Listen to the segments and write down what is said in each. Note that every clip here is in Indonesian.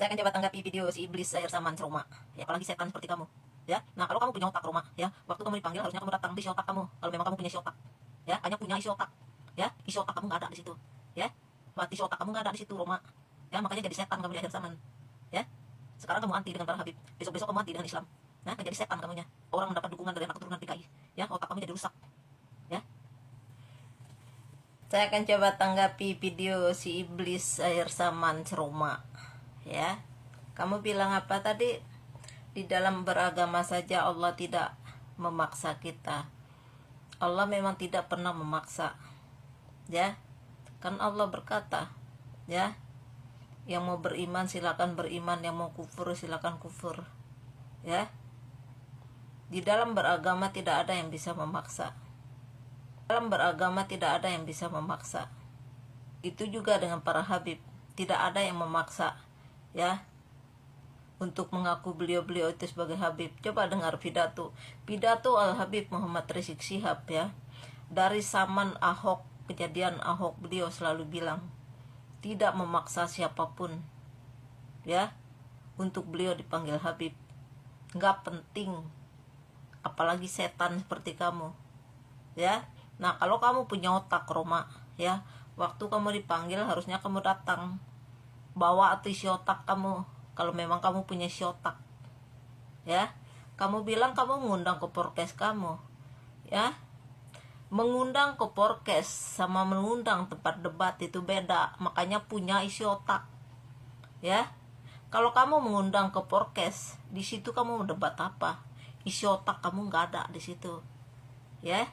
Saya akan coba tanggapi video si iblis air saman serumah. Ya, apalagi setan seperti kamu. Ya, nah kalau kamu punya otak Roma, ya, waktu kamu dipanggil harusnya kamu datang di isi otak kamu. Kalau memang kamu punya isi otak, ya, hanya punya isi otak, ya, isi otak kamu nggak ada di situ, ya, isi otak kamu nggak ada di situ Roma, ya, makanya jadi setan kamu di akhir zaman, ya. Sekarang kamu anti dengan para Habib, besok-besok kamu anti dengan Islam, nah, akan jadi setan kamunya. Orang mendapat dukungan dari anak keturunan PKI, ya, otak kamu jadi rusak, ya. Saya akan coba tanggapi video si iblis air saman serumah, ya. Kamu bilang apa tadi? Di dalam beragama saja Allah tidak memaksa kita. Allah memang tidak pernah memaksa. Ya. Kan Allah berkata, ya, yang mau beriman silakan beriman, yang mau kufur silakan kufur. Ya. Di dalam beragama tidak ada yang bisa memaksa. Dalam beragama tidak ada yang bisa memaksa. Itu juga dengan para Habib, tidak ada yang memaksa, ya, untuk mengaku beliau-beliau itu sebagai Habib. Coba dengar pidato Al-Habib Muhammad Rizik Syihab, ya. Dari zaman Ahok, kejadian Ahok, beliau selalu bilang tidak memaksa siapapun, ya, untuk beliau dipanggil Habib. Nggak penting, apalagi setan seperti kamu, ya. Nah, kalau kamu punya otak Roma, ya, waktu kamu dipanggil harusnya kamu datang, bawa isi otak kamu. Kalau memang kamu punya isi otak, ya, kamu bilang kamu mengundang ke podcast kamu, ya. Mengundang ke podcast sama mengundang tempat debat itu beda, makanya punya isi otak, ya. Kalau kamu mengundang ke podcast, di situ kamu debat apa? Isi otak kamu nggak ada di situ, ya.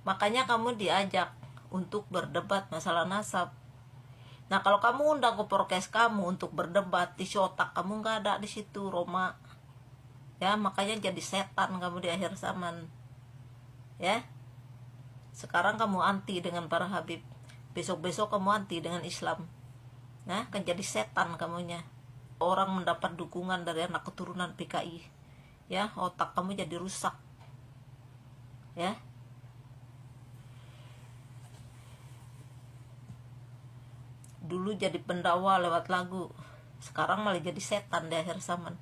Makanya kamu diajak untuk berdebat masalah nasab. Nah, kalau kamu undang ke podcast kamu untuk berdebat, isi otak kamu nggak ada di situ Roma, ya. Makanya jadi setan kamu di akhir zaman, ya. Sekarang kamu anti dengan para Habib, besok-besok kamu anti dengan Islam, nah, kan jadi setan kamunya. Orang mendapat dukungan dari anak keturunan PKI, ya, otak kamu jadi rusak, ya. Dulu jadi pendakwa lewat lagu, sekarang malah jadi setan di akhir zaman,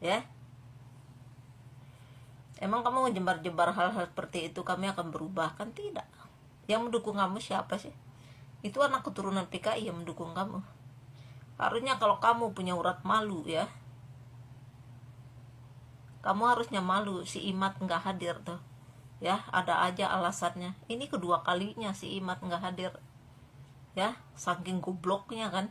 ya. Emang kamu ngejebar-jebar hal-hal seperti itu kami akan berubah? Kan tidak. Yang mendukung kamu siapa sih? Itu anak keturunan PKI yang mendukung kamu. Harusnya kalau kamu punya urat malu, ya, kamu harusnya malu. Si Imat nggak hadir tuh, ya, ada aja alasannya. Ini kedua kalinya si Imat nggak hadir, ya, saking gobloknya kan.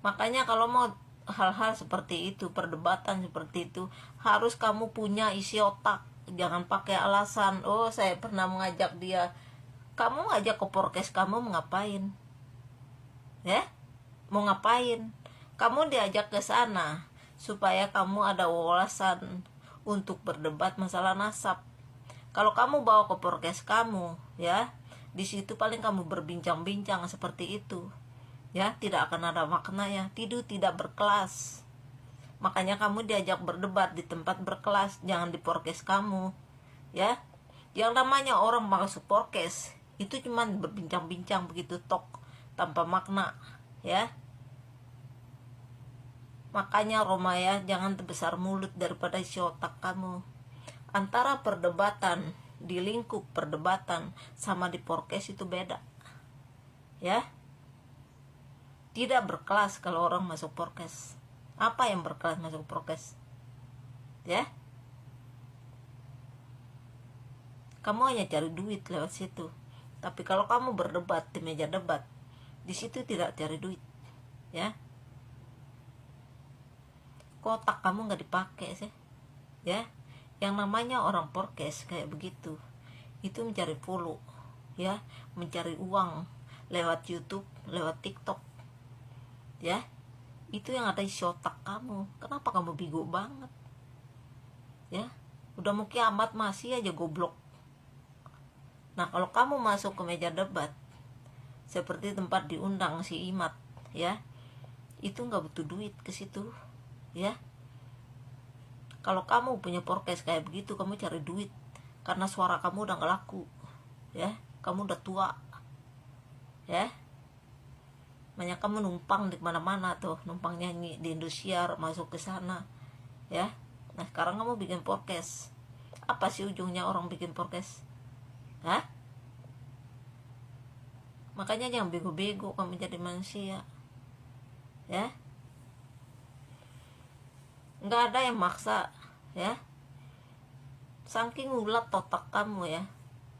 Makanya kalau mau hal-hal seperti itu, perdebatan seperti itu, harus kamu punya isi otak. Jangan pakai alasan, oh saya pernah mengajak dia. Kamu ngajak ke podcast kamu mau ngapain, ya? Mau ngapain? Kamu diajak ke sana supaya kamu ada wawasan untuk berdebat masalah nasab. Kalau kamu bawa ke podcast kamu, ya, di situ paling kamu berbincang-bincang seperti itu, ya, tidak akan ada maknanya. Tidak berkelas. Makanya kamu diajak berdebat di tempat berkelas, jangan di podcast kamu, ya. Yang namanya orang masuk podcast itu cuman berbincang-bincang begitu tok, tanpa makna, ya. Makanya Roma, ya, jangan terbesar mulut daripada isi otak kamu. Antara perdebatan di lingkup perdebatan sama di podcast itu beda, ya. Tidak berkelas kalau orang masuk podcast. Apa yang berkelas masuk podcast, ya? Kamu hanya cari duit lewat situ. Tapi kalau kamu berdebat di meja debat, di situ tidak cari duit, ya. Kok otak kamu nggak dipakai sih, ya? Yang namanya orang podcast kayak begitu, itu mencari follow, ya, mencari uang lewat YouTube, lewat TikTok, ya. Itu yang ada isi otak kamu. Kenapa kamu bego banget, ya? Udah mau kiamat masih aja goblok. Nah, kalau kamu masuk ke meja debat seperti tempat diundang si Imat, ya, itu nggak butuh duit ke situ, ya. Kalau kamu punya podcast kayak begitu, kamu cari duit karena suara kamu udah nggak laku, ya. Kamu udah tua, ya. Banyak kamu numpang di mana-mana tuh, numpang nyanyi di Indosiar, masuk ke sana, ya. Nah sekarang kamu bikin podcast. Apa sih ujungnya orang bikin podcast? Hah? Makanya jangan bego-bego kamu jadi manusia, ya. Nggak ada yang maksa, ya. Saking ulat otak kamu, ya,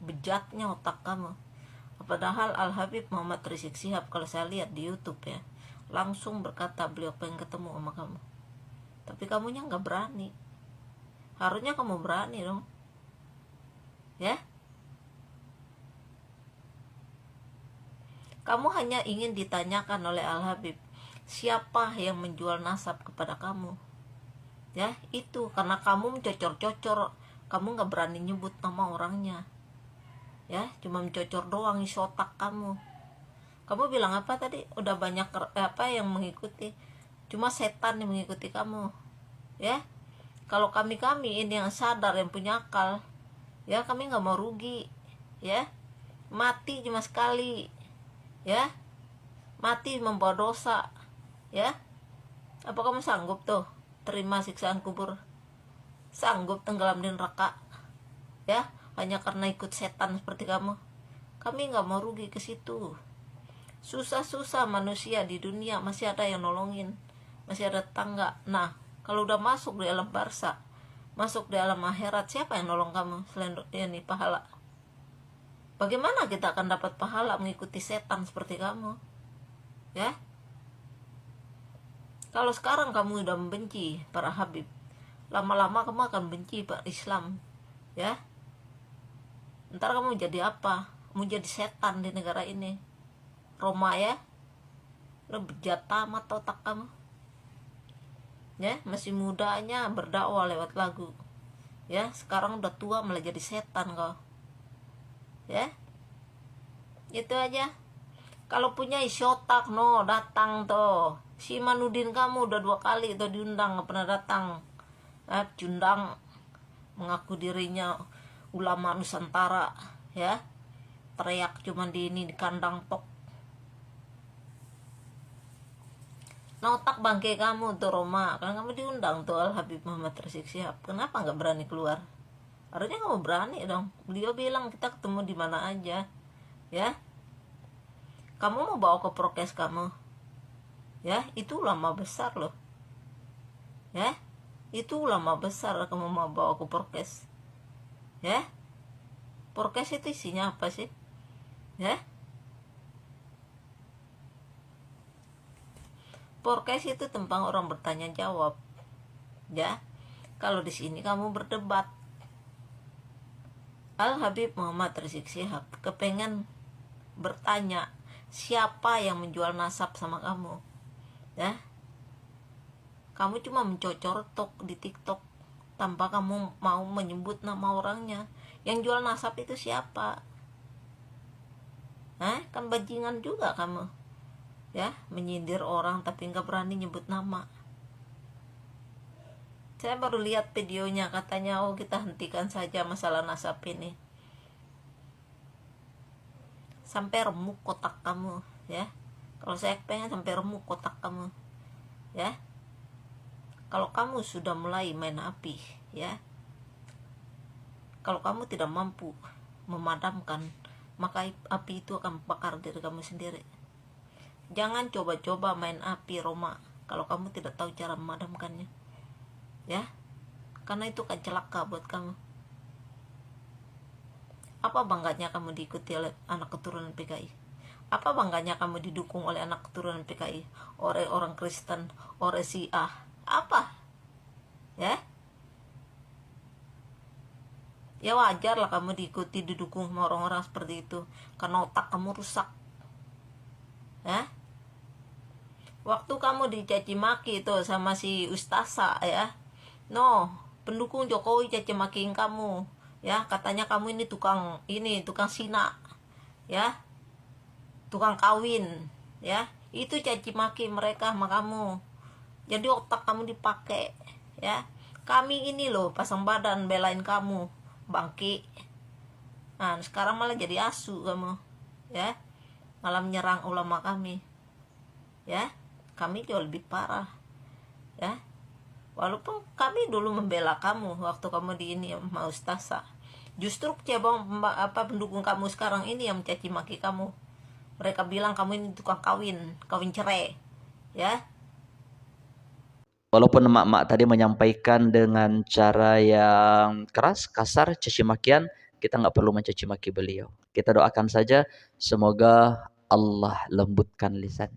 bejatnya otak kamu. Padahal Al Habib Muhammad Rizik Syihab, kalau saya lihat di YouTube, ya, langsung berkata beliau pengen ketemu sama kamu, tapi kamunya nggak berani. Harusnya kamu berani dong, ya. Kamu hanya ingin ditanyakan oleh Al Habib, siapa yang menjual nasab kepada kamu, ya. Itu karena kamu mencocor-cocor, kamu nggak berani nyebut nama orangnya, ya, cuma mencocor doang isi otak kamu. Kamu bilang apa tadi? Udah banyak apa yang mengikuti, cuma setan yang mengikuti kamu, ya. Kalau kami ini yang sadar, yang punya akal, ya, kami nggak mau rugi, ya. Mati cuma sekali, ya. Mati membawa dosa, ya. Apa kamu sanggup tuh terima siksaan kubur? Sanggup tenggelam di neraka, ya, hanya karena ikut setan seperti kamu? Kami nggak mau rugi ke situ. Susah-susah manusia di dunia masih ada yang nolongin, masih ada tetangga. Nah, kalau udah masuk di alam barza, masuk di alam akhirat, siapa yang nolong kamu selain ini pahala? Bagaimana kita akan dapat pahala mengikuti setan seperti kamu, ya? Kalau sekarang kamu udah membenci para habib, lama-lama kamu akan benci Pak Islam, ya. Ntar kamu jadi apa? Kamu jadi setan di negara ini, Roma, ya. Lo bejat amat otak kamu, ya. Masih mudanya berdakwah lewat lagu, ya. Sekarang udah tua malah jadi setan kau, ya. Itu aja. Kalau punya isi otak, no, datang tuh. Si Manudin kamu udah 2 kali tuh diundang, gak pernah datang. Diundang mengaku dirinya ulama Nusantara, ya. Teriak cuma di kandang tok. Nah, otak bangke kamu tuh Roma, kan kamu diundang tuh Al Habib Muhammad Rizik Syihab. Kenapa nggak berani keluar? Harusnya kamu berani dong. Beliau bilang kita ketemu di mana aja, ya. Kamu mau bawa ke prokes kamu, ya. Itu ulama besar loh, ya. Itu ulama besar, kamu mau bawa ke prokes, ya. Prokes itu isinya apa sih, ya? Prokes itu tempat orang bertanya jawab, ya. Kalau di sini kamu berdebat. Al Habib Muhammad Rizik Syihab kepengen bertanya, siapa yang menjual nasab sama kamu, ya. Kamu cuma mencocor tok di TikTok tanpa kamu mau menyebut nama orangnya. Yang jual nasab itu siapa? Kan bajingan juga kamu, ya, menyindir orang tapi nggak berani nyebut nama. Saya baru lihat videonya, katanya kita hentikan saja masalah nasab ini. Sampai remuk kotak kamu, ya. Kalau saya pengen sampai remuk kotak kamu, ya. Kalau kamu sudah mulai main api, ya, kalau kamu tidak mampu memadamkan, maka api itu akan bakar diri kamu sendiri. Jangan coba-coba main api, Roma, kalau kamu tidak tahu cara memadamkannya, ya. Karena itu kan celaka buat kamu. Apa bangganya kamu diikuti oleh anak keturunan PKI? Apa bangganya kamu didukung oleh anak keturunan PKI, oleh orang Kristen, oleh Syiah? Apa? Ya? Ya wajar lah kamu diikuti, didukung sama orang-orang seperti itu, karena otak kamu rusak, ya. Waktu kamu dicaci maki itu sama si Ustasa, ya, no, pendukung Jokowi caci makiin kamu, ya. Katanya kamu ini tukang sina, ya, tukang kawin, ya. Itu caci maki mereka sama kamu. Jadi otak kamu dipakai, ya. Kami ini loh pasang badan belain kamu, bangki. Nah, sekarang malah jadi asu kamu, ya. Malah menyerang ulama kami. ya. Kami jauh lebih parah, ya. Walaupun kami dulu membela kamu waktu kamu di ini sama ustazah. Justru cabang pendukung kamu sekarang ini yang mencaci maki kamu. Mereka bilang kamu ini tukang kawin cerai, ya. Walaupun emak-emak tadi menyampaikan dengan cara yang keras, kasar, caci makian, kita nggak perlu mencaci maki beliau. Kita doakan saja semoga Allah lembutkan lisan.